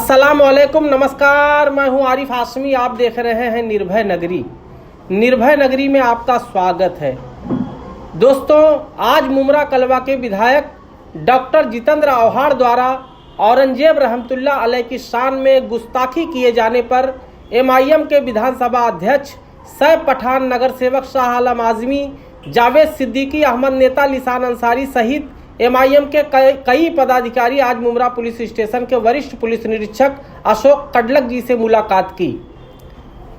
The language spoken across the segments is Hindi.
अस्सलाम वालेकुम, नमस्कार। मैं हूं आरिफ हाशमी। आप देख रहे हैं निर्भय नगरी। निर्भय नगरी में आपका स्वागत है। दोस्तों, आज मुमरा कलवा के विधायक डॉक्टर जितेंद्र आव्हाड द्वारा औरंगजेब रहमतुल्लाह अलैह की शान में गुस्ताखी किए जाने पर एमआईएम के विधानसभा अध्यक्ष सैफ पठान, नगर सेवक शाह आलम आजमी, जावेद सिद्दीकी, अहमद नेता लिसान अंसारी सहित एमआईएम के कई पदाधिकारी आज मुमरा पुलिस स्टेशन के वरिष्ठ पुलिस निरीक्षक अशोक कडलक जी से मुलाकात की।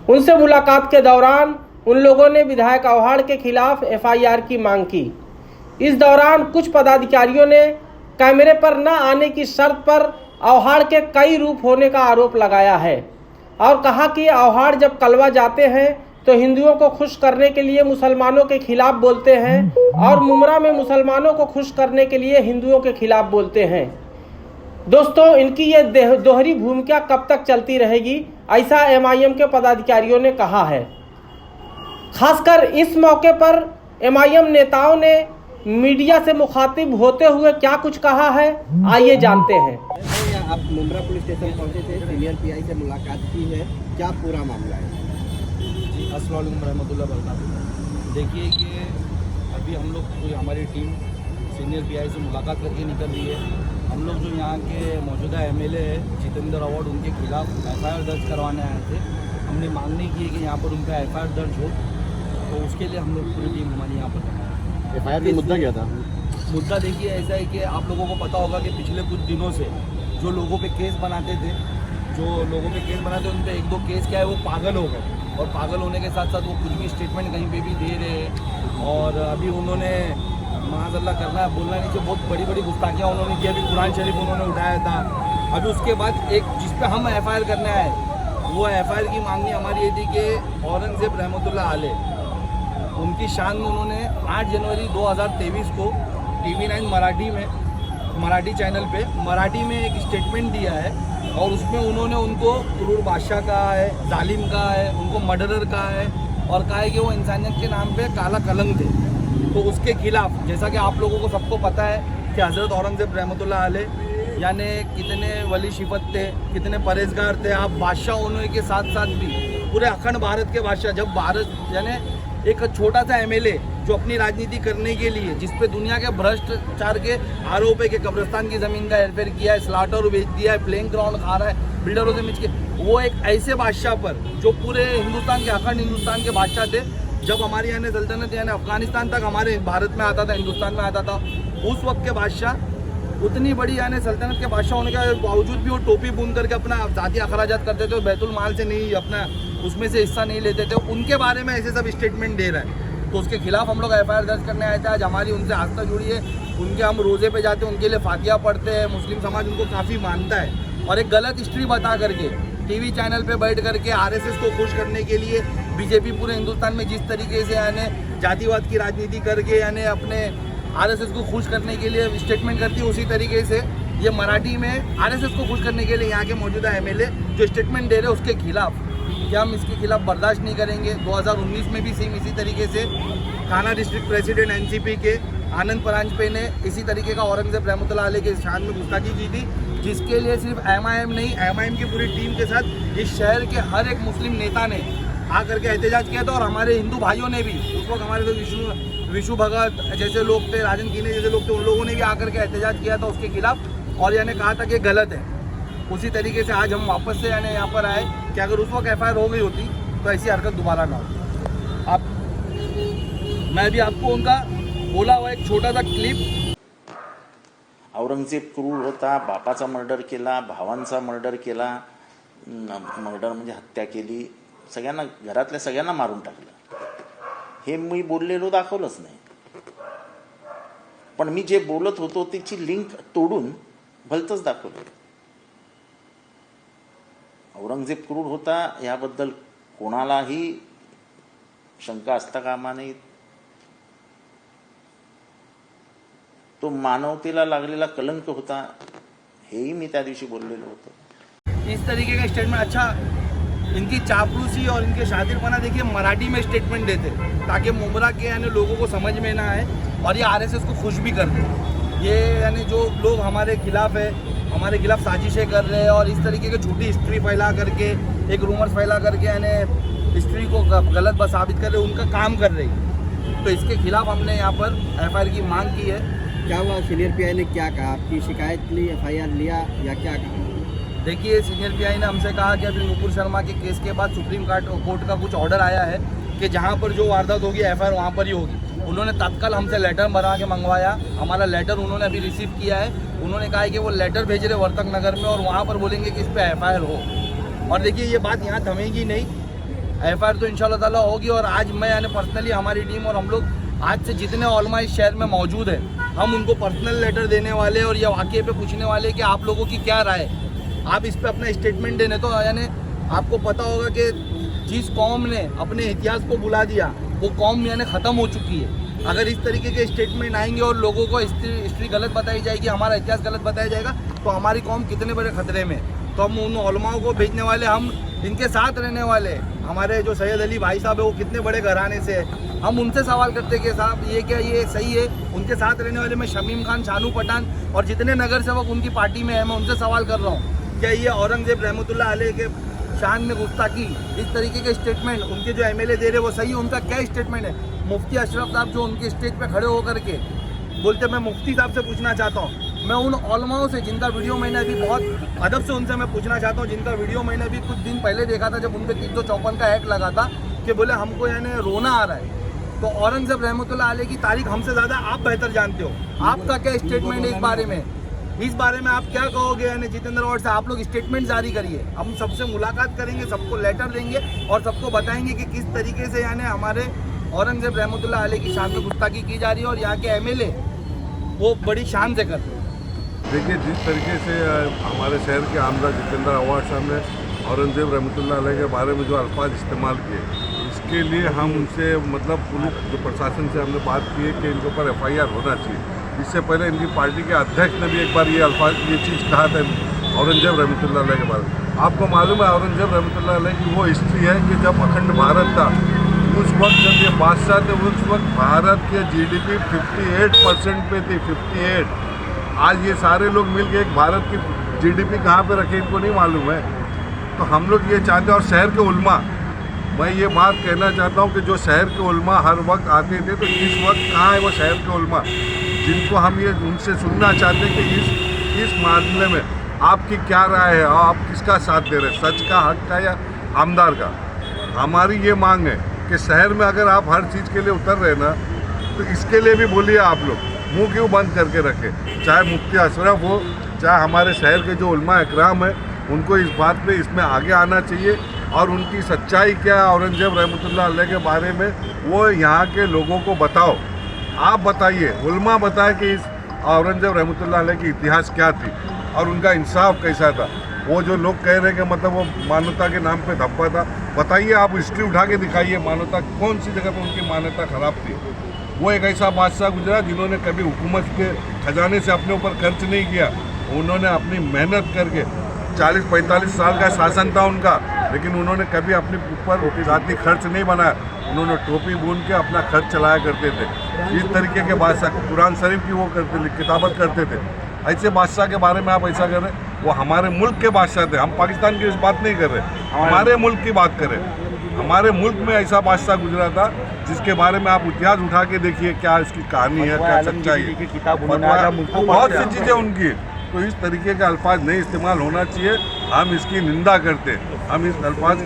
उनसे मुलाकात के दौरान उन लोगों ने विधायक आव्हाड के खिलाफ एफआईआर की मांग की। इस दौरान कुछ पदाधिकारियों ने कैमरे पर न आने की शर्त पर आव्हाड के कई रूप होने का आरोप लगाया है और कहा कि आव्हाड जब कलवा जाते हैं तो हिंदुओं को खुश करने के लिए मुसलमानों के खिलाफ बोलते हैं और मुमरा में मुसलमानों को खुश करने के लिए हिंदुओं के खिलाफ बोलते हैं। दोस्तों, इनकी ये दोहरी भूमिका कब तक चलती रहेगी, ऐसा एमआईएम के पदाधिकारियों ने कहा है। खासकर इस मौके पर एमआईएम नेताओं ने मीडिया से मुखातिब होते हुए क्या कुछ कहा है, आइए जानते हैं। आप मुमरा पुलिस स्टेशन पहुंचे थे, सीनियर पीआई से मुलाकात की है, क्या पूरा मामला है? अस्सलाम वालेकुम रहमतुल्लाह वबरकातुहू। देखिए कि अभी हम लोग पूरी हमारी टीम सीनियर पीआई से मुलाकात करके निकल रही है। हम लोग जो यहाँ के मौजूदा एमएलए है जितेंद्र आव्हाड, उनके खिलाफ एफआईआर दर्ज करवाने आए थे। हमने मांग नहीं की है कि यहाँ पर उनका एफआईआर दर्ज हो, तो उसके लिए हम लोग पूरी टीम हमारी यहाँ पर। एफआईआर का मुद्दा क्या था? मुद्दा देखिए ऐसा है कि आप लोगों को पता होगा कि पिछले कुछ दिनों से जो लोगों पे केस बनाते थे, उन पे एक दो केस क्या है वो पागल हो गए, और पागल होने के साथ साथ वो कुछ भी स्टेटमेंट कहीं पे भी दे रहे हैं। और अभी उन्होंने माज़अल्लाह करना बोलना नहीं चाहिए, बहुत बड़ी बड़ी गुस्ताखियाँ उन्होंने की। अभी कुरान शरीफ उन्होंने उठाया था। अभी उसके बाद एक जिस पे हम एफआईआर करने आए, वो एफआईआर की मांगनी हमारी ये थी कि औरंगजेब रहमतुल्लाह अलैह उनकी शान में उन्होंने 8 जनवरी 2023 को TV9 मराठी चैनल पे मराठी में एक स्टेटमेंट दिया है, और उसमें उन्होंने उनको क्रूर बादशाह कहा है, जालिम कहा है, उनको मर्डरर कहा है, और कहा है कि वो इंसानियत के नाम पे काला कलंक थे। तो उसके खिलाफ, जैसा कि आप लोगों को सबको पता है कि हज़रत औरंगजेब रहमतुल्लाह अलैह यानी कितने वली शिफत थे, कितने परहेजगार थे। आप बादशाह होने के साथ साथ भी पूरे अखंड भारत के बादशाह, जब भारत यानी एक छोटा सा एमएलए जो अपनी राजनीति करने के लिए, जिस पे दुनिया के भ्रष्टाचार के आरोप है कि कब्रिस्तान की ज़मीन का हेरफेर किया है, स्लाटर बेच दिया है, प्लेइंग ग्राउंड खा रहा है बिल्डरों से मिल के, वो एक ऐसे बादशाह पर जो पूरे हिंदुस्तान के अखंड हिंदुस्तान के बादशाह थे। जब हमारी यानी सल्तनत यानी अफगानिस्तान तक हमारे भारत में आता था, हिंदुस्तान में आता था, उस वक्त के बादशाह उतनी बड़ी यानी सल्तनत के बादशाह होने के बावजूद भी वो टोपी बुन करके अपना ज़ाती अखराजात करते थे, बैतुल माल से नहीं, अपना उसमें से हिस्सा नहीं लेते थे। उनके बारे में ऐसे सब स्टेटमेंट दे रहा है, तो उसके खिलाफ हम लोग एफआईआर दर्ज करने आए थे। आज हमारी उनसे आस्था जुड़ी है, उनके हम रोज़े पे जाते हैं, उनके लिए फातिहा पढ़ते हैं। मुस्लिम समाज उनको काफ़ी मानता है, और एक गलत हिस्ट्री बता करके टीवी चैनल पे बैठ करके आरएसएस को खुश करने के लिए बीजेपी पूरे हिंदुस्तान में जिस तरीके से यानी जातिवाद की राजनीति करके यानी अपने आरएसएस को खुश करने के लिए स्टेटमेंट करती है, उसी तरीके से ये मराठी में आरएसएस को खुश करने के लिए यहाँ के मौजूदा एमएलए जो स्टेटमेंट दे रहे हैं, उसके खिलाफ कि हम इसके खिलाफ बर्दाश्त नहीं करेंगे। 2019 में भी सेम इसी तरीके से थाना डिस्ट्रिक्ट प्रेसिडेंट एनसीपी के आनंद परांजपे ने इसी तरीके का औरंगजेब रहमतुल्लाह अलैह के शान में गुस्ताखी की थी, जिसके लिए सिर्फ एमआईएम नहीं, एमआईएम की पूरी टीम के साथ इस शहर के हर एक मुस्लिम नेता ने आकर के एहतजाज किया था। और हमारे हिंदू भाइयों ने भी, उस वक्त हमारे तो विशु भगत जैसे लोग थे, राजन कीने जैसे लोग थे, उन लोगों ने भी आकर के एहतजाज किया था उसके खिलाफ, और यानी कहा था कि गलत है। उसी तरीके से आज हम वापस से यानी यहाँ पर आए कि अगर उस वक्त एफआईआर हो गई होती तो ऐसी हरकत दोबारा ना हो। मैं भी आपको उनका बोला हुआ एक छोटा सा क्लिप। औरंगजेब क्रूर होता, बापाचा मर्डर केला, भावांचा मर्डर केला, मर्डर म्हणजे हत्या केली, सगळ्यांना घरातल्या सगळ्यांना मारून टाकलं। हे मी बोललेलो दाखवलंच नाही, पण मी जे बोलत होतो त्याची लिंक तोडून भलतंच दाखवलं। औरंगजेब क्रूर होता याबद्दल कोणालाही शंका असता कामा नये। तो मानवतेला लागलेला कलंक होता, हेही मी त्या दिवशी बोललेलो होतो। इस तरीके का स्टेटमेंट, अच्छा इनकी चापलूसी और इनके शातिरपना देखिए मराठी में स्टेटमेंट देते ताकि मुमरा के यानी लोगों को समझ में ना आए, और ये आरएसएस को खुश भी करते। ये यानी जो लोग हमारे खिलाफ है, हमारे खिलाफ साजिशें कर रहे हैं और इस तरीके की झूठी हिस्ट्री फैला करके, एक रूमर्स फैला करके यानी हिस्ट्री को गलत साबित कर रहे, उनका काम कर रही है। तो इसके खिलाफ हमने यहाँ पर FIR की मांग की है। क्या हुआ, सीनियर PI ने क्या कहा? आपकी शिकायत ली, FIR लिया या क्या कहा? देखिए, सीनियर PI ने हमसे कहा कि अभी नुपुर शर्मा के केस के बाद सुप्रीम कोर्ट का कुछ ऑर्डर आया है कि जहाँ पर जो वारदात होगी FIR वहाँ पर ही होगी। उन्होंने तत्काल हमसे लेटर बना के मंगवाया, हमारा लेटर उन्होंने अभी रिसीव किया है। उन्होंने कहा है कि वो लेटर भेज रहे वर्तक नगर में और वहाँ पर बोलेंगे कि इस पर FIR हो। और देखिए, ये बात यहाँ थमेगी नहीं, FIR तो इंशाल्लाह ताला होगी। और आज मैं यानी पर्सनली हमारी टीम और हम लोग आज से जितने उलमा इस शहर में मौजूद है, हम उनको पर्सनल लेटर देने वाले और ये वाक़े पे पूछने वाले कि आप लोगों की क्या राय है, आप इस पर अपना स्टेटमेंट देने। तो यानी आपको पता होगा कि जिस कौम ने अपने इतिहास को भुला दिया वो कौम यानी ख़त्म हो चुकी है। अगर इस तरीके के स्टेटमेंट आएंगे और लोगों को हिस्ट्री गलत बताई जाएगी, हमारा इतिहास गलत बताया जाएगा, तो हमारी कौम कितने बड़े खतरे में। तो हम उन उलमाओं को भेजने वाले, हम इनके साथ रहने वाले, हमारे जो सैयद अली भाई साहब है वो कितने बड़े घराने से है, हम उनसे सवाल करते कि साहब ये क्या, ये सही है? उनके साथ रहने वाले मैं शमीम खान, शानू पठान और जितने नगर सेवक उनकी पार्टी में है, मैं उनसे सवाल कर रहा हूँ, क्या ये औरंगजेब रहमतुल्लाह अलैह के शान में गुस्ताखी, इस तरीके के स्टेटमेंट उनके जो MLA दे रहे वो सही है? उनका क्या स्टेटमेंट है? मुफ्ती अशरफ साहब जो उनके स्टेज पे खड़े होकर के बोलते, मैं मुफ्ती साहब से पूछना चाहता हूँ, मैं उन उलमाओं से जिनका वीडियो मैंने अभी बहुत अदब से उनसे मैं पूछना चाहता हूँ, जिनका वीडियो मैंने अभी कुछ दिन पहले देखा था जब उन पर 354 का एक्ट लगा था कि बोले हमको यानी रोना आ रहा है। तो औरंगजेब रहमतुल्लाह अलैह की तारीख हमसे ज़्यादा आप बेहतर जानते हो, आपका क्या स्टेटमेंट है इस बारे में? इस बारे में आप क्या कहोगे? यानी जितेंद्र और से आप लोग स्टेटमेंट जारी करिए, हम सबसे मुलाकात करेंगे, सबको लेटर देंगे और सबको बताएंगे कि किस तरीके से यानी हमारे औरंगजेब रहमतुल्लाह अलैह की शान में गुस्ताखी की जा रही है और यहाँ के MLA वो बड़ी शान से कर रहे हैं। देखिए, जिस तरीके से हमारे शहर के आमदा जितेंद्र अवार्ड साहब ने औरंगजेब रहमतुल्लाह अलैह के बारे में जो अल्फाज इस्तेमाल किए, इसके लिए हम उनसे मतलब पुलिस जो प्रशासन से हमने बात की है कि इनके ऊपर FIR होना चाहिए। इससे पहले इनकी पार्टी के अध्यक्ष ने भी एक बार ये चीज़ कहा था औरंगजेब रहमतुल्लाह अलैह के बारे में। आपको मालूम है औरंगजेब रहमतुल्लाह अलैह की वो हिस्ट्री है कि जब अखंड भारत था, उस वक्त जब ये बादशाह थे, उस वक्त भारत के GDP 58% पे थी, 58। आज ये सारे लोग मिल के एक भारत की GDP कहाँ पे रखे इनको नहीं मालूम है। तो हम लोग ये चाहते हैं, और शहर के उलमा, मैं ये बात कहना चाहता हूँ कि जो शहर के उलमा हर वक्त आते थे, तो इस वक्त कहाँ है वो शहर के उलमा जिनको हम ये उनसे सुनना चाहते हैं कि इस मामले में आपकी क्या राय है और आप किसका साथ दे रहे हैं, सच का, हक का या आमदार का। हमारी ये मांग है कि शहर में अगर आप हर चीज़ के लिए उतर रहे ना, तो इसके लिए भी बोलिए आप लोग, मुंह क्यों बंद करके रखें। चाहे मुफ्ती अशरफ हो, चाहे हमारे शहर के जो उलमा इकराम है, उनको इस बात पे इसमें आगे आना चाहिए और उनकी सच्चाई क्या है औरंगजेब रहमतुल्लाह अलैह के बारे में वो यहाँ के लोगों को बताओ। आप बताइए, उलमा बताए कि इस औरंगजेब रहमतुल्लाह अलैह की इतिहास क्या थी और उनका इंसाफ कैसा था। वो जो लोग कह रहे हैं कि मतलब वो मानवता के नाम पे धब्बा था, बताइए, आप हिस्ट्री उठा के दिखाइए, मानवता कौन सी जगह पर उनकी मान्यता खराब थी। वो एक ऐसा बादशाह गुजरा जिन्होंने कभी हुकूमत के खजाने से अपने ऊपर खर्च नहीं किया, उन्होंने अपनी मेहनत करके 40-45 साल का शासन था उनका, लेकिन उन्होंने कभी अपने ऊपर जाति खर्च नहीं बनाया, उन्होंने टोपी बुन के अपना खर्च चलाया करते थे। इस तरीके के बादशाह कुरान शरीफ की वो करते थे, किताबत करते थे। ऐसे बादशाह के बारे में आप ऐसा कर रहे हैं, वो हमारे मुल्क के बादशाह थे, हम पाकिस्तान की इस बात नहीं कर रहे, हमारे मुल्क की बात करें। हमारे मुल्क में ऐसा बादशाह गुजरा था जिसके बारे में आप इतिहास उठा के देखिए, क्या इसकी कहानी है, क्या सच्चाई है, बहुत सी चीज़ें उनकी। तो इस तरीके के अल्फाज नहीं इस्तेमाल होना चाहिए, हम इसकी निंदा करते हैं, हम इस अल्फाज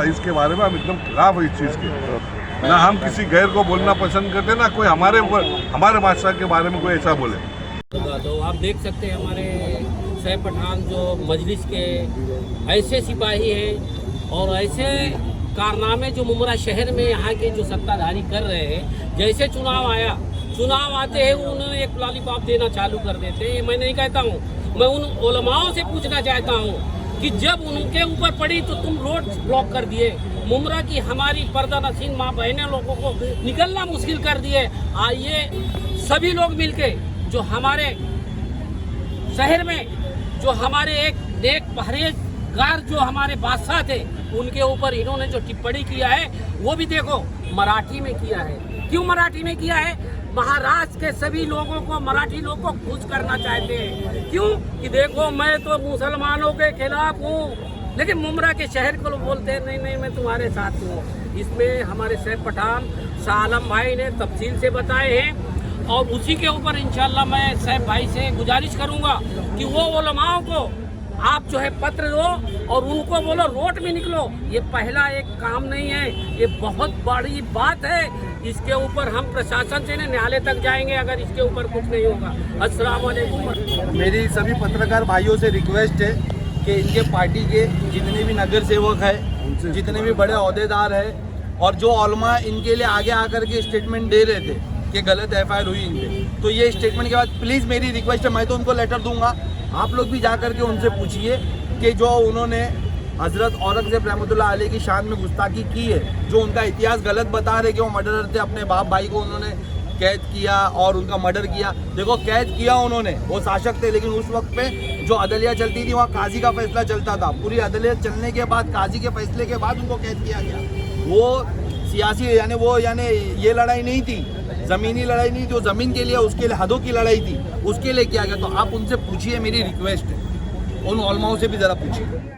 इसके बारे में हम एकदम खिलाफ है इस चीज़ के। ना हम किसी गैर को बोलना पसंद करते, ना कोई हमारे बादशाह के बारे में कोई ऐसा बोले। तो आप देख सकते हैं हमारे सैफ पठान जो मजलिस के ऐसे सिपाही हैं और ऐसे कारनामे जो मुमरा शहर में यहाँ के जो सत्ताधारी कर रहे हैं। जैसे चुनाव आते हैं उन्होंने एक लॉलीपॉप देना चालू कर देते हैं। मैं नहीं कहता हूँ, मैं उन उलमाओं से पूछना चाहता हूँ कि जब उनके ऊपर पड़ी तो तुम रोड ब्लॉक कर दिए, मुमरा की हमारी पर्दा नशीन माँ बहनें लोगों को निकलना मुश्किल कर दिए। आइए सभी लोग मिलके जो हमारे शहर में जो हमारे एक नेक परहेजगार जो हमारे बादशाह थे, उनके ऊपर इन्होंने जो टिप्पणी किया है वो भी देखो मराठी में किया है। क्यों मराठी में किया है? महाराष्ट्र के सभी लोगों को, मराठी लोगों को खुश करना चाहते हैं। क्यों कि देखो मैं तो मुसलमानों के खिलाफ हूँ, लेकिन मुमरा के शहर को लोग बोलते हैं नहीं नहीं मैं तुम्हारे साथ हूँ। इसमें हमारे सैफ पठान शाह आलम भाई ने तफसील से बताए हैं और उसी के ऊपर इंशाल्लाह मैं सैफ भाई से गुजारिश करूँगा कि वो उलमाओं को आप जो है पत्र दो और उनको बोलो रोड में निकलो। ये पहला एक काम नहीं है, ये बहुत बड़ी बात है। इसके ऊपर हम प्रशासन से न्यायालय तक जाएंगे अगर इसके ऊपर कुछ नहीं होगा। अस्सलाम वालेकुम। मेरी सभी पत्रकार भाइयों से रिक्वेस्ट है कि इनके पार्टी के जितने भी नगर सेवक है, जितने भी बड़े अहदेदार हैं और जो उलमा इनके लिए आगे आकर के स्टेटमेंट दे रहे थे कि गलत FIR हुई इनके, तो ये स्टेटमेंट के बाद प्लीज़ मेरी रिक्वेस्ट है, मैं तो उनको लेटर दूंगा, आप लोग भी जा कर के उनसे पूछिए कि जो उन्होंने हज़रत औरंगज़ेब रहमतुल्लाह अलैह की शान में गुस्ताखी की है, जो उनका इतिहास गलत बता रहे कि वो मर्डरर थे, अपने बाप भाई को उन्होंने कैद किया और उनका मर्डर किया। देखो कैद किया उन्होंने, वो शासक थे, लेकिन उस वक्त पे जो अदलिया चलती थी वहाँ काजी का फैसला चलता था। पूरी अदलिया चलने के बाद, काजी के फैसले के बाद उनको कैद किया गया। वो सियासी यानी ये लड़ाई नहीं थी, ज़मीनी लड़ाई नहीं, जो ज़मीन के लिए उसके लिए हदों की लड़ाई थी, उसके लिए किया गया। तो आप उनसे पूछिए, मेरी रिक्वेस्ट है, उन उलमाओं से भी ज़रा पूछिए।